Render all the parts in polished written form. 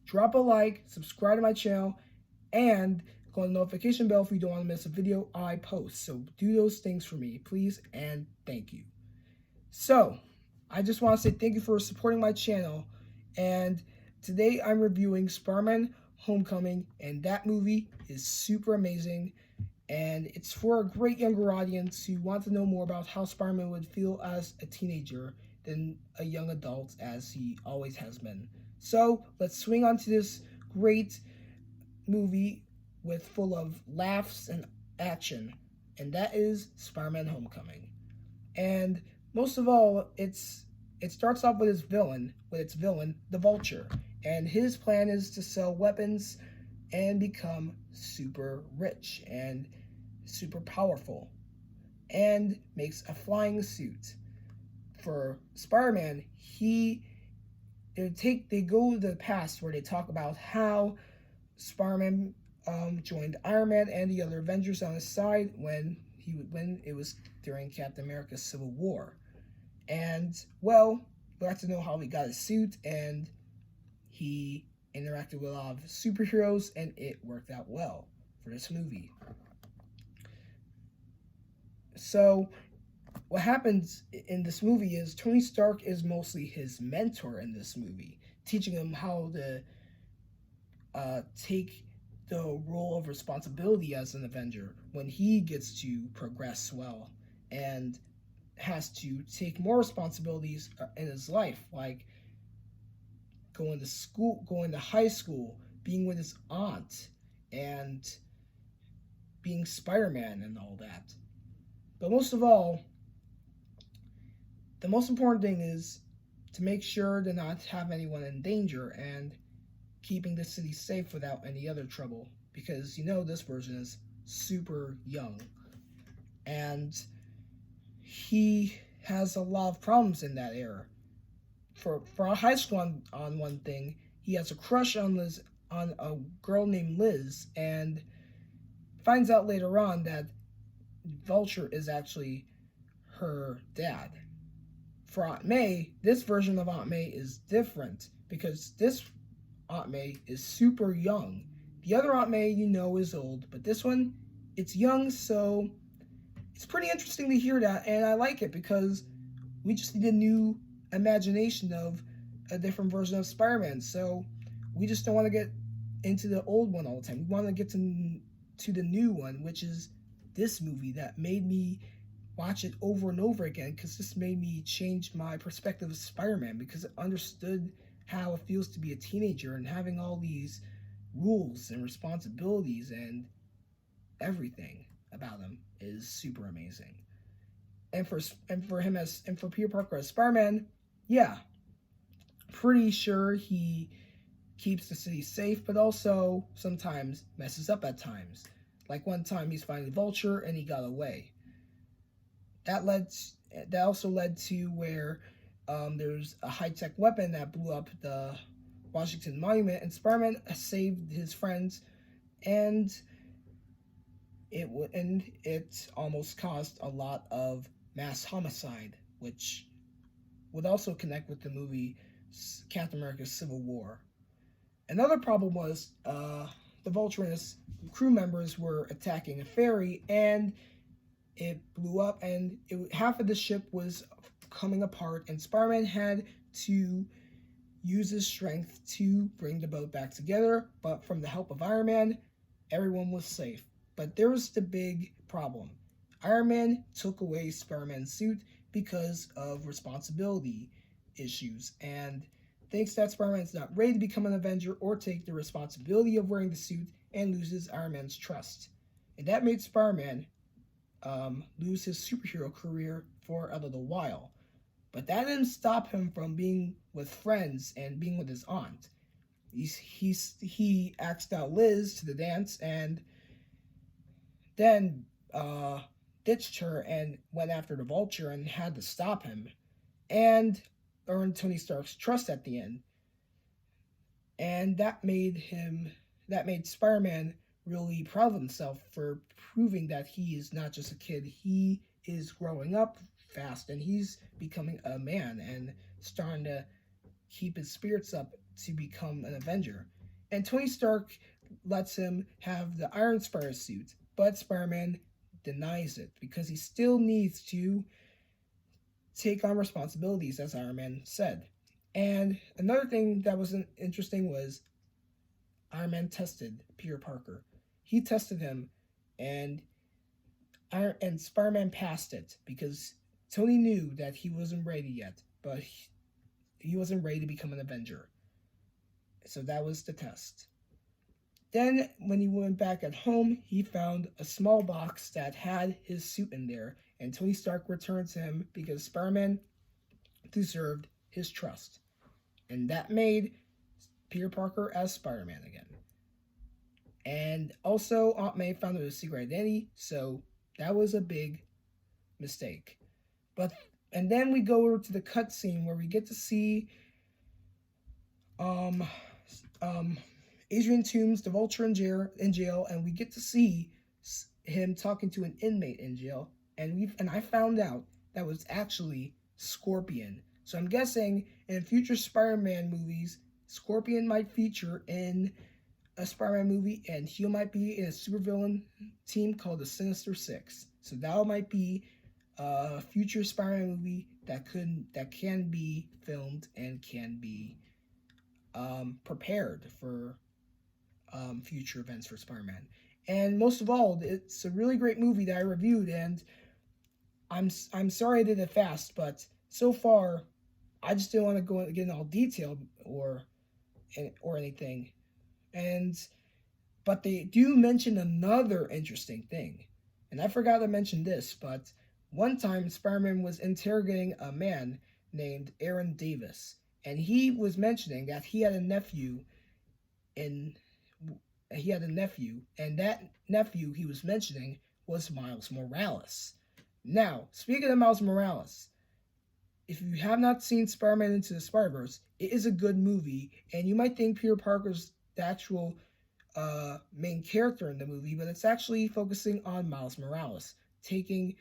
drop a like, subscribe to my channel, and click on the notification bell if you don't want to miss a video I post. So do those things for me, please, and thank you. So, I just want to say thank you for supporting my channel, and today I'm reviewing Spider-Man Homecoming, and that movie is super amazing, and it's for a great younger audience who want to know more about how Spider-Man would feel as a teenager than a young adult as he always has been. So, let's swing on to this great movie with full of laughs and action, and that is Spider-Man Homecoming. And most of all, it starts off with its villain, the Vulture, and his plan is to sell weapons and become super rich and super powerful, and makes a flying suit. For Spider-Man, they go to the past where they talk about how Spider-Man joined Iron Man and the other Avengers on his side when it was during Captain America's Civil War. And, well, we got to know how he got his suit, and he interacted with a lot of superheroes, and it worked out well for this movie. So, what happens in this movie is Tony Stark is mostly his mentor in this movie, teaching him how to take the role of responsibility as an Avenger when he gets to progress well and has to take more responsibilities in his life, like going to school, going to high school, being with his aunt, and being Spider-Man and all that. But most of all, the most important thing is to make sure to not have anyone in danger and keeping the city safe without any other trouble, because this version is super young and he has a lot of problems in that era. For a high school, on one thing, he has a crush on a girl named Liz, and finds out later on that Vulture is actually her dad. For Aunt May, this version of Aunt May is different because this Aunt May is super young. The other Aunt May, is old, but this one, it's young, so it's pretty interesting to hear that, and I like it because we just need a new imagination of a different version of Spider-Man. So we just don't want to get into the old one all the time. We want to get to the new one, which is this movie that made me watch it over and over again, because this made me change my perspective of Spider-Man, because I understood how it feels to be a teenager and having all these rules and responsibilities, and everything about him is super amazing. And for Peter Parker as Spider-Man, yeah, pretty sure he keeps the city safe, but also sometimes messes up at times. Like one time he's fighting Vulture and he got away. That also led to where there's a high-tech weapon that blew up the Washington Monument, and Spider-Man saved his friends, and it almost caused a lot of mass homicide, which would also connect with the movie Captain America's Civil War. Another problem was the Vulture and his crew members were attacking a ferry, and it blew up, and half of the ship was coming apart, and Spider-Man had to use his strength to bring the boat back together, but from the help of Iron Man, everyone was safe. But there was the big problem. Iron Man took away Spider-Man's suit because of responsibility issues, and thinks that Spider-Man's not ready to become an Avenger or take the responsibility of wearing the suit, and loses Iron Man's trust. And that made Spider-Man lose his superhero career for a little while. But that didn't stop him from being with friends and being with his aunt. He asked out Liz to the dance, and then ditched her and went after the Vulture and had to stop him, and earned Tony Stark's trust at the end. And that made Spider-Man really proud of himself for proving that he is not just a kid. He is growing up fast, and he's becoming a man and starting to keep his spirits up to become an Avenger. And Tony Stark lets him have the Iron Spider suit, but Spider-Man denies it because he still needs to take on responsibilities, as Iron Man said. And another thing that was interesting was Iron Man tested Peter Parker. He tested him, and Spider-Man passed it because Tony knew that he wasn't ready yet, but he wasn't ready to become an Avenger. So that was the test. Then, when he went back at home, he found a small box that had his suit in there, and Tony Stark returned to him because Spider-Man deserved his trust. And that made Peter Parker as Spider-Man again. And also, Aunt May found out his secret identity, so that was a big mistake. And then we go over to the cutscene where we get to see Adrian Toomes, the Vulture in jail, and we get to see him talking to an inmate in jail, and I found out that was actually Scorpion. So I'm guessing in future Spider-Man movies, Scorpion might feature in a Spider-Man movie, and he might be in a supervillain team called the Sinister Six. So that might be a future Spider-Man movie that can be filmed and can be prepared for future events for Spider-Man. And most of all, it's a really great movie that I reviewed, and I'm sorry I did it fast, but so far I just didn't want to go get in all detail or anything. But they do mention another interesting thing, and I forgot to mention this, but one time Spider-Man was interrogating a man named Aaron Davis, and he was mentioning that he had a nephew, and that nephew he was mentioning was Miles Morales. Now, speaking of Miles Morales, if you have not seen Spider-Man Into the Spider-Verse, it is a good movie, and you might think Peter Parker's the actual main character in the movie, but it's actually focusing on Miles Morales, taking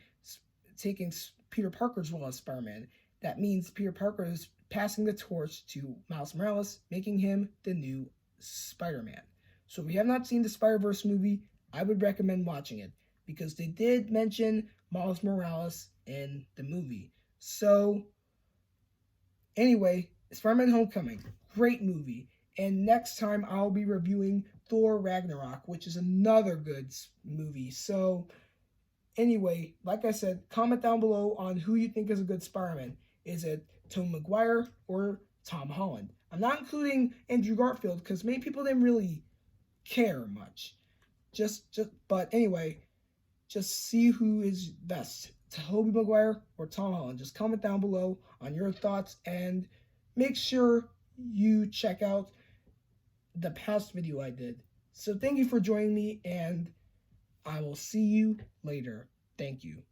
Peter Parker's role as Spider-Man. That means Peter Parker is passing the torch to Miles Morales, making him the new Spider-Man. So if you have not seen the Spider-Verse movie, I would recommend watching it because they did mention Miles Morales in the movie. So anyway, Spider-Man Homecoming, great movie. And next time I'll be reviewing Thor Ragnarok, which is another good movie. So anyway, like I said, comment down below on who you think is a good Spider-Man. Is it Tobey Maguire or Tom Holland? I'm not including Andrew Garfield because many people didn't really care much. But anyway, just see who is best, Tobey Maguire or Tom Holland. Just comment down below on your thoughts and make sure you check out the past video I did. So thank you for joining me, and I will see you later. Thank you.